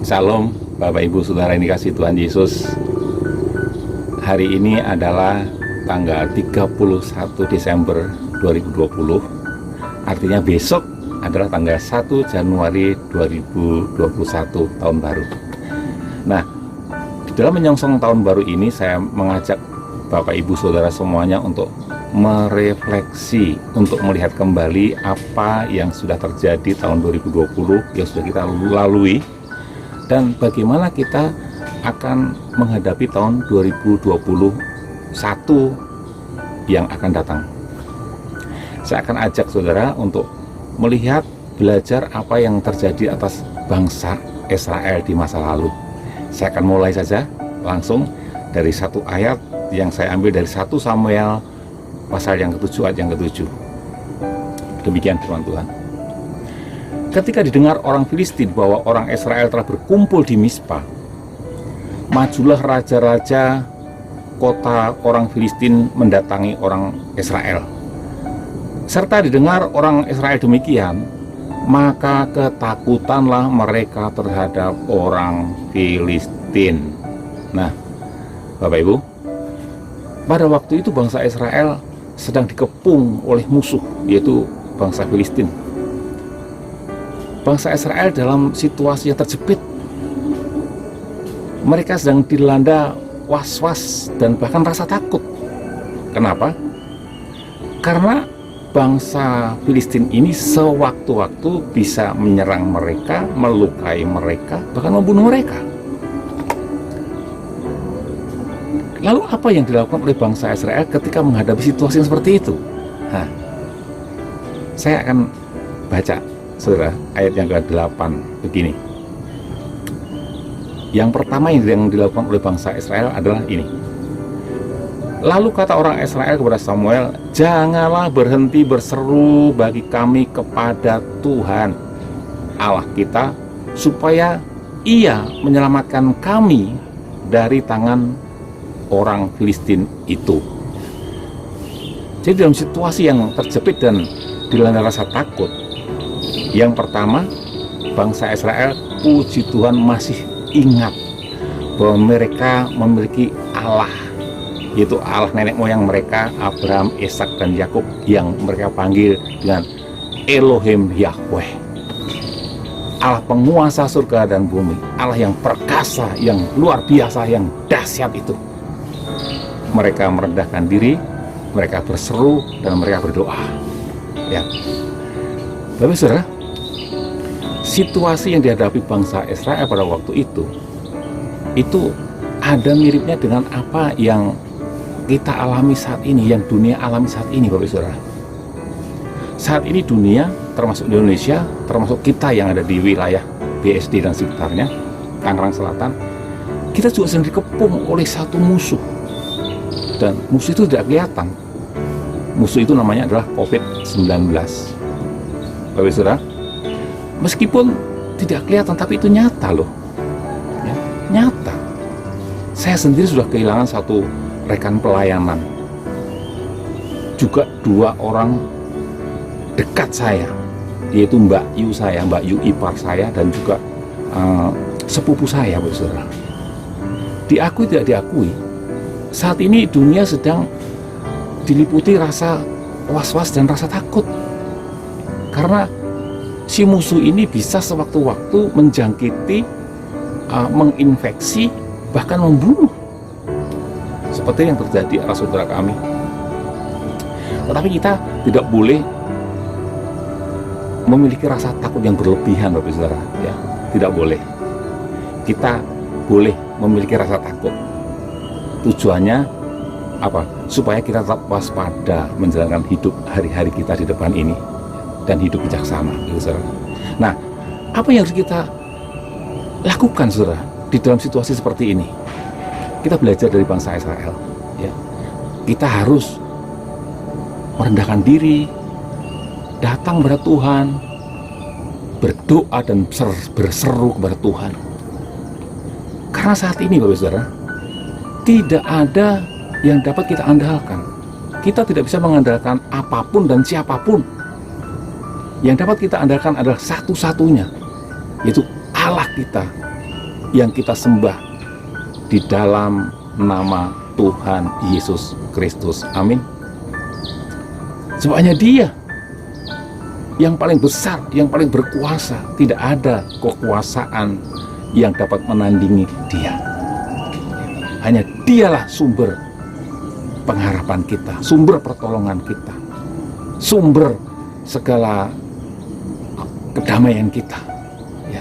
Shalom Bapak Ibu Saudara yang dikasihi Tuhan Yesus. Hari ini adalah tanggal 31 Desember 2020. Artinya besok adalah tanggal 1 Januari 2021, tahun baru. Nah, di dalam menyongsong tahun baru ini saya mengajak Bapak Ibu Saudara semuanya untuk merefleksi, untuk melihat kembali apa yang sudah terjadi tahun 2020 yang sudah kita lalui, dan bagaimana kita akan menghadapi tahun 2021 yang akan datang. Saya akan ajak saudara untuk melihat, belajar apa yang terjadi atas bangsa Israel di masa lalu. Saya akan mulai saja langsung dari satu ayat yang saya ambil dari 1 Samuel pasal yang ke-7 ayat yang ke-7. Demikian firman Tuhan. Ketika didengar orang Filistin bahwa orang Israel telah berkumpul di Mispa, majulah raja-raja kota orang Filistin mendatangi orang Israel. Serta didengar orang Israel demikian, maka ketakutanlah mereka terhadap orang Filistin. Nah, Bapak Ibu, pada waktu itu bangsa Israel sedang dikepung oleh musuh, yaitu bangsa Filistin. Bangsa Israel dalam situasi yang terjepit. Mereka sedang dilanda was-was dan bahkan rasa takut. Kenapa? Karena bangsa Filistin ini sewaktu-waktu bisa menyerang mereka, melukai mereka, bahkan membunuh mereka. Lalu apa yang dilakukan oleh bangsa Israel ketika menghadapi situasi yang seperti itu? Saya akan baca, saudara, ayat yang ke-8 begini. Yang pertama yang dilakukan oleh bangsa Israel adalah ini. Lalu kata orang Israel kepada Samuel, janganlah berhenti berseru bagi kami kepada Tuhan Allah kita, supaya Ia menyelamatkan kami dari tangan orang Filistin itu. Jadi dalam situasi yang terjepit dan dilanda rasa takut, yang pertama, bangsa Israel, puji Tuhan, masih ingat bahwa mereka memiliki Allah, yaitu Allah nenek moyang mereka, Abraham, Ishak, dan Yakub, yang mereka panggil dengan Elohim Yahweh, Allah penguasa surga dan bumi, Allah yang perkasa, yang luar biasa, yang dahsyat itu. Mereka merendahkan diri, mereka berseru, dan mereka berdoa. Ya, Bapak Saudara, situasi yang dihadapi bangsa Israel pada waktu itu ada miripnya dengan apa yang kita alami saat ini, yang dunia alami saat ini, Bapak Saudara. Saat ini dunia, termasuk Indonesia, termasuk kita yang ada di wilayah BSD dan sekitarnya, Tangerang Selatan, kita juga sedang dikepung oleh satu musuh. Dan musuh itu tidak kelihatan. Musuh itu namanya adalah COVID-19. Bapak Saudara, meskipun tidak kelihatan, tapi itu nyata loh. Ya, nyata. Saya sendiri sudah kehilangan satu rekan pelayanan. Juga 2 orang dekat saya, yaitu Mbak Yu saya, Mbak Yu ipar saya, dan juga sepupu saya, Bapak Saudara. Diakui tidak diakui, saat ini dunia sedang diliputi rasa was-was dan rasa takut. Karena si musuh ini bisa sewaktu-waktu menjangkiti, menginfeksi, bahkan membunuh. Seperti yang terjadi atas saudara kami. Tetapi kita tidak boleh memiliki rasa takut yang berlebihan, Bapak Saudara. Ya, tidak boleh. Kita boleh memiliki rasa takut. Tujuannya apa? Supaya kita tetap waspada menjalankan hidup hari-hari kita di depan ini dan hidup bijaksana, saudara. Nah, apa yang harus kita lakukan, saudara, di dalam situasi seperti ini? Kita belajar dari bangsa Israel. Ya, kita harus merendahkan diri, datang kepada Tuhan, berdoa dan berseru kepada Tuhan. Karena saat ini, Bapak Saudara, tidak ada yang dapat kita andalkan. Kita tidak bisa mengandalkan apapun dan siapapun. Yang dapat kita andalkan adalah satu-satunya, yaitu Allah kita, yang kita sembah di dalam nama Tuhan Yesus Kristus. Amin. Sebab hanya Dia yang paling besar, yang paling berkuasa. Tidak ada kekuasaan yang dapat menandingi Dia. Hanya Dialah sumber pengharapan kita, sumber pertolongan kita, sumber segala kedamaian kita. Ya.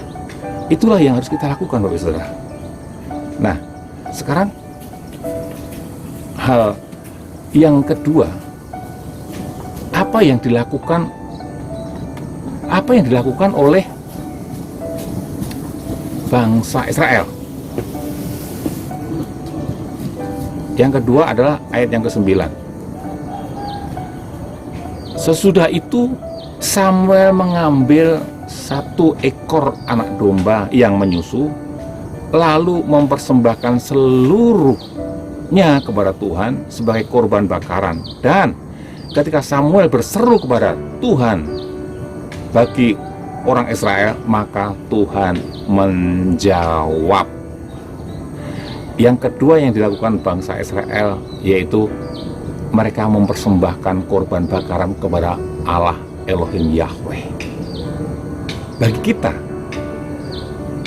Itulah yang harus kita lakukan, Bapak Saudara. Nah, sekarang hal yang kedua, apa yang dilakukan oleh bangsa Israel? Yang kedua adalah ayat yang ke-9. Sesudah itu Samuel mengambil 1 ekor anak domba yang menyusu, lalu mempersembahkan seluruhnya kepada Tuhan sebagai korban bakaran. Dan ketika Samuel berseru kepada Tuhan bagi orang Israel, maka Tuhan menjawab. Yang kedua yang dilakukan bangsa Israel, yaitu mereka mempersembahkan korban bakaran kepada Allah Elohim Yahweh. Bagi kita,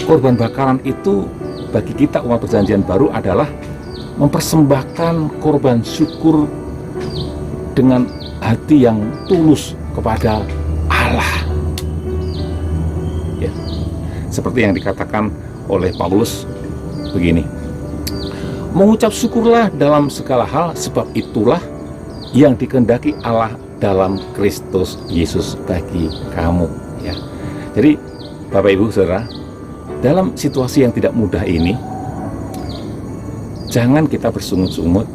korban bakaran itu bagi kita umat perjanjian baru adalah mempersembahkan korban syukur dengan hati yang tulus kepada Allah. Ya. Seperti yang dikatakan oleh Paulus begini, mengucap syukurlah dalam segala hal, sebab itulah yang dikehendaki Allah dalam Kristus Yesus bagi kamu. Ya. Jadi Bapak Ibu Saudara, dalam situasi yang tidak mudah ini, jangan kita bersungut-sungut.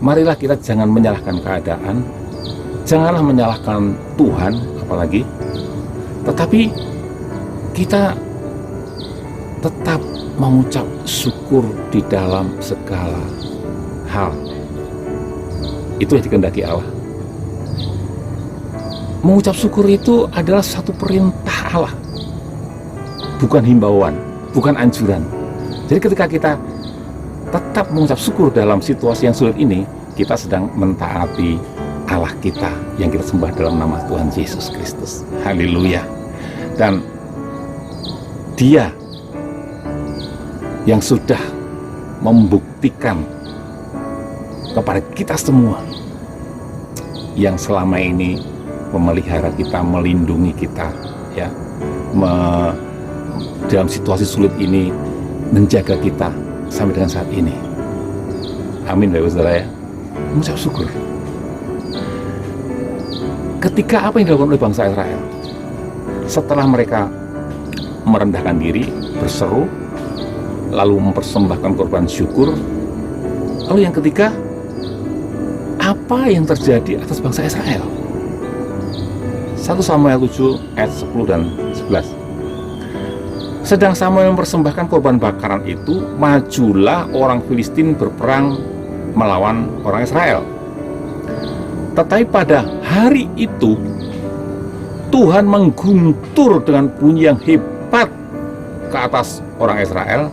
Marilah kita jangan menyalahkan keadaan, janganlah menyalahkan Tuhan apalagi, tetapi kita tetap mengucap syukur di dalam segala hal. Itu yang dikehendaki Allah. Mengucap syukur itu adalah satu perintah Allah, bukan himbauan, bukan anjuran. Jadi ketika kita tetap mengucap syukur dalam situasi yang sulit ini, kita sedang mentaati Allah kita yang kita sembah dalam nama Tuhan Yesus Kristus. Haleluya. Dan Dia yang sudah membuktikan kepada kita semua, yang selama ini memelihara kita, melindungi kita, ya, dalam situasi sulit ini menjaga kita sampai dengan saat ini. Amin, Bapak Saudara ya. Mengucap syukur. Ketika apa yang dilakukan oleh bangsa Israel? Setelah mereka merendahkan diri, berseru, lalu mempersembahkan korban syukur, lalu yang ketiga, apa yang terjadi atas bangsa Israel? 1 Samuel 7 ayat 10 dan 11. Sedang Samuel mempersembahkan korban bakaran itu, majulah orang Filistin berperang melawan orang Israel. Tetapi pada hari itu Tuhan mengguntur dengan bunyi yang hebat ke atas orang Israel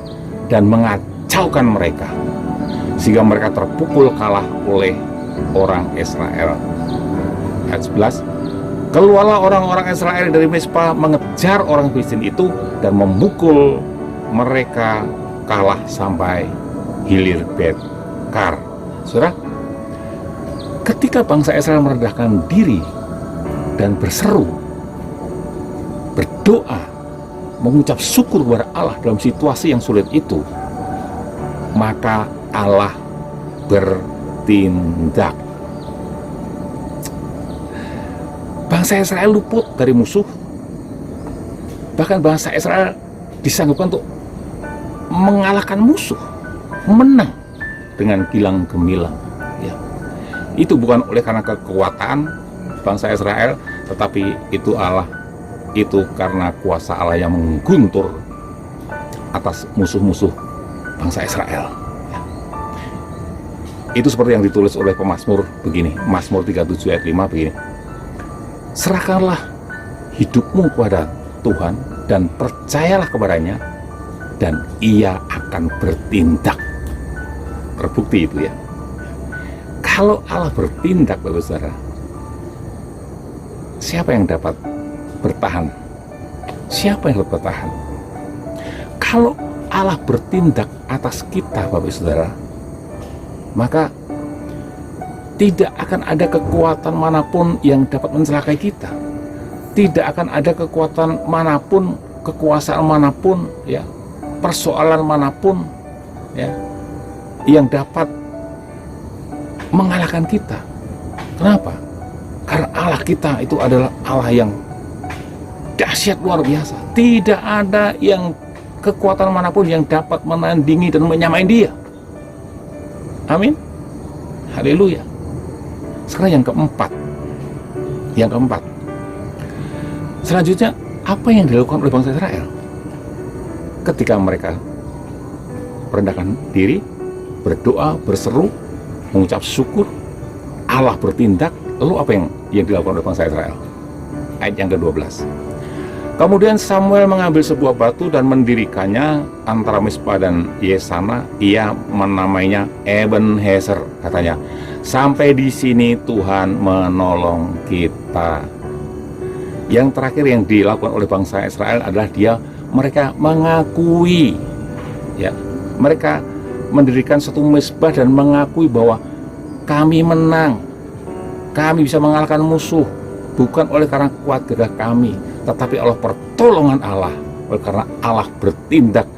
dan mengacaukan mereka, sehingga mereka terpukul kalah oleh orang Israel. Ayat 11, keluarlah orang-orang Israel dari Mizpah mengejar orang Filistin itu dan memukul mereka kalah sampai hilir Bet-kar. Saudara, ketika bangsa Israel merendahkan diri dan berseru, berdoa, mengucap syukur kepada Allah dalam situasi yang sulit itu, maka Allah bertindak. Bangsa Israel luput dari musuh. Bahkan bangsa Israel disanggupkan untuk mengalahkan musuh, menang dengan gilang gemilang. Ya. Itu bukan oleh karena kekuatan bangsa Israel, tetapi itu Allah. Itu karena kuasa Allah yang mengguntur atas musuh-musuh bangsa Israel. Ya. Itu seperti yang ditulis oleh pemazmur begini, Mazmur 37 ayat 5 begini, serahkanlah hidupmu kepada Tuhan dan percayalah kepadanya, dan ia akan bertindak. Terbukti itu ya. Kalau Allah bertindak, Bapak Saudara, siapa yang dapat bertahan? Siapa yang dapat bertahan? Kalau Allah bertindak atas kita, Bapak Saudara, maka tidak akan ada kekuatan manapun yang dapat mencelakai kita. Tidak akan ada kekuatan manapun, kekuasaan manapun, ya, persoalan manapun, ya, yang dapat mengalahkan kita. Kenapa? Karena Allah kita itu adalah Allah yang dahsyat luar biasa. Tidak ada yang kekuatan manapun yang dapat menandingi dan menyamai Dia. Amin. Haleluya. Sekarang yang keempat. Selanjutnya, apa yang dilakukan oleh bangsa Israel ketika mereka merendahkan diri, berdoa, berseru, mengucap syukur, Allah bertindak? Lalu apa yang dilakukan oleh bangsa Israel? Ayat yang ke-12. Kemudian Samuel mengambil sebuah batu dan mendirikannya antara Mispa dan Yesana. Ia menamainya Ebenezer, katanya, sampai di sini Tuhan menolong kita. Yang terakhir yang dilakukan oleh bangsa Israel adalah mereka mengakui, ya, mereka mendirikan satu mezbah dan mengakui bahwa kami menang, kami bisa mengalahkan musuh, bukan oleh karena kuat gagah kami, tetapi oleh pertolongan Allah, oleh karena Allah bertindak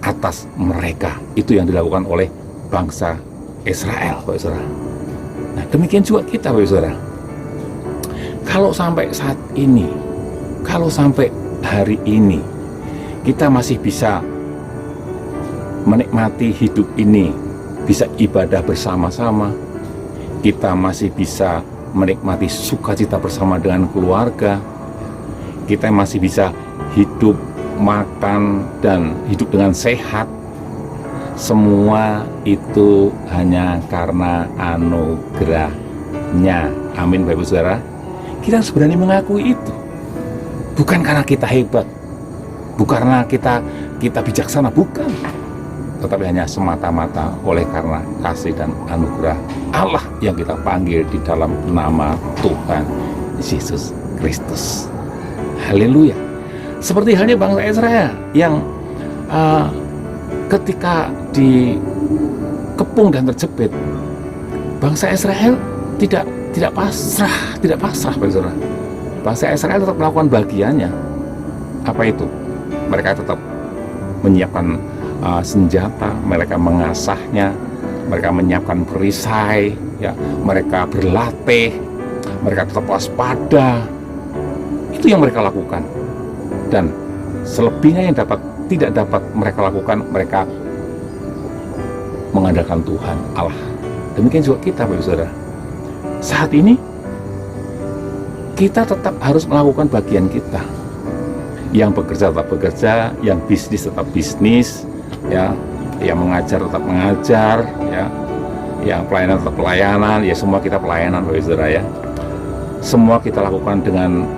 atas mereka. Itu yang dilakukan oleh bangsa Israel, Bapak Saudara. Nah, demikian juga kita, Bapak Saudara. Kalau sampai saat ini, kalau sampai hari ini kita masih bisa menikmati hidup ini, bisa ibadah bersama-sama, kita masih bisa menikmati sukacita bersama dengan keluarga, kita masih bisa hidup, makan, dan hidup dengan sehat, semua itu hanya karena anugerahnya. Amin, Bapak Saudara. Kita harus berani mengakui itu. Bukan karena kita hebat, bukan karena kita bijaksana, bukan. Tetapi hanya semata-mata oleh karena kasih dan anugerah Allah yang kita panggil di dalam nama Tuhan Yesus Kristus. Haleluya. Seperti halnya bangsa Israel yang ketika dikepung dan terjepit, bangsa Israel tidak pasrah, Saudara. Bangsa Israel tetap melakukan bagiannya. Apa itu? Mereka tetap menyiapkan senjata, mereka mengasahnya, mereka menyiapkan perisai, ya, mereka berlatih, mereka tetap waspada. Itu yang mereka lakukan. Dan selebihnya yang tidak dapat mereka lakukan, mereka mengandalkan Tuhan Allah. Demikian juga kita, Bapak Saudara. Saat ini kita tetap harus melakukan bagian kita. Yang bekerja tetap bekerja, yang bisnis tetap bisnis, ya, yang mengajar tetap mengajar, ya, yang pelayanan tetap pelayanan, ya, semua kita pelayanan, Bapak Saudara, ya. Semua kita lakukan dengan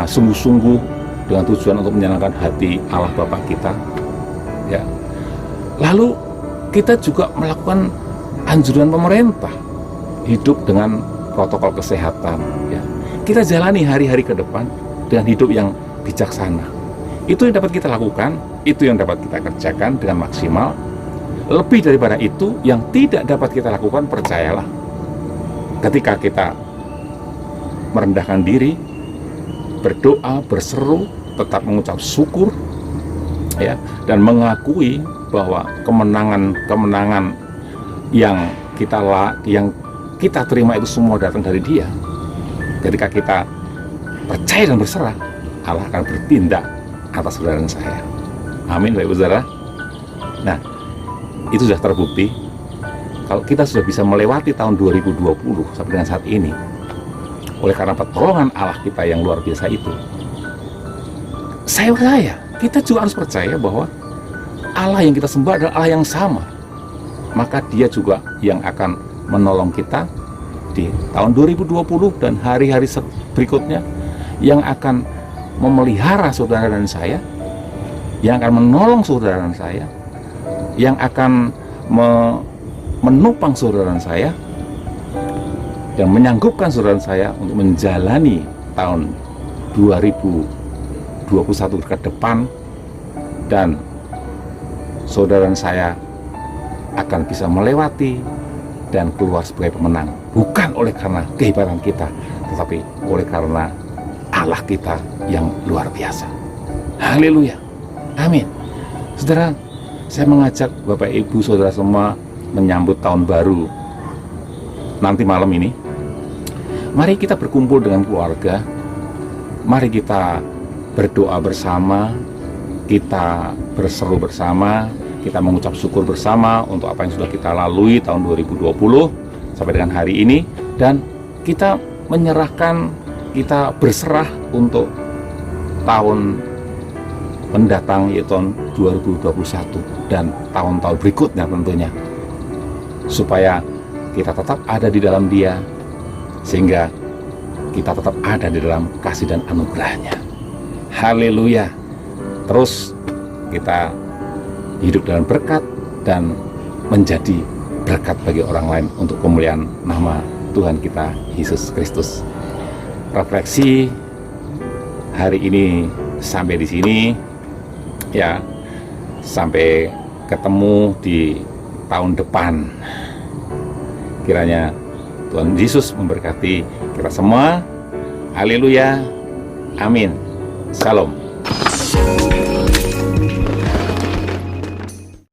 sungguh-sungguh, dengan tujuan untuk menyenangkan hati Allah Bapa kita, ya. Lalu kita juga melakukan anjuran pemerintah, hidup dengan protokol kesehatan, ya. Kita jalani hari-hari ke depan dengan hidup yang bijaksana. Itu yang dapat kita lakukan, itu yang dapat kita kerjakan dengan maksimal. Lebih daripada itu yang tidak dapat kita lakukan, percayalah, ketika kita merendahkan diri, berdoa, berseru, tetap mengucap syukur, ya, dan mengakui bahwa kemenangan yang kita terima itu semua datang dari Dia. Ketika kita percaya dan berserah, Allah akan bertindak atas saudara dan saya. Amin, Bapak Saudara. Nah, itu sudah terbukti. Kalau kita sudah bisa melewati tahun 2020 sampai dengan saat ini, oleh karena pertolongan Allah kita yang luar biasa itu, kita juga harus percaya bahwa Allah yang kita sembah adalah Allah yang sama. Maka Dia juga yang akan menolong kita di tahun 2020 dan hari-hari berikutnya, yang akan memelihara saudara dan saya, yang akan menolong saudara saya, yang akan menopang saudara saya, dan menyanggupkan saudara saya untuk menjalani tahun 2021 ke depan, dan saudara saya akan bisa melewati dan keluar sebagai pemenang, bukan oleh karena kehebatan kita, tetapi oleh karena Allah kita yang luar biasa. Haleluya, amin. Saudara, saya mengajak Bapak Ibu Saudara semua menyambut tahun baru nanti malam ini. Mari kita berkumpul dengan keluarga, mari kita berdoa bersama, kita berseru bersama, kita mengucap syukur bersama untuk apa yang sudah kita lalui tahun 2020 sampai dengan hari ini, dan kita menyerahkan, kita berserah untuk tahun mendatang, yaitu tahun 2021 dan tahun-tahun berikutnya tentunya, supaya kita tetap ada di dalam Dia, sehingga kita tetap ada di dalam kasih dan anugerah-Nya. Haleluya. Terus kita hidup dalam berkat dan menjadi berkat bagi orang lain untuk kemuliaan nama Tuhan kita Yesus Kristus. Refleksi hari ini sampai di sini ya. Sampai ketemu di tahun depan. Kiranya Tuhan Yesus memberkati kita semua. Haleluya. Amin. Shalom.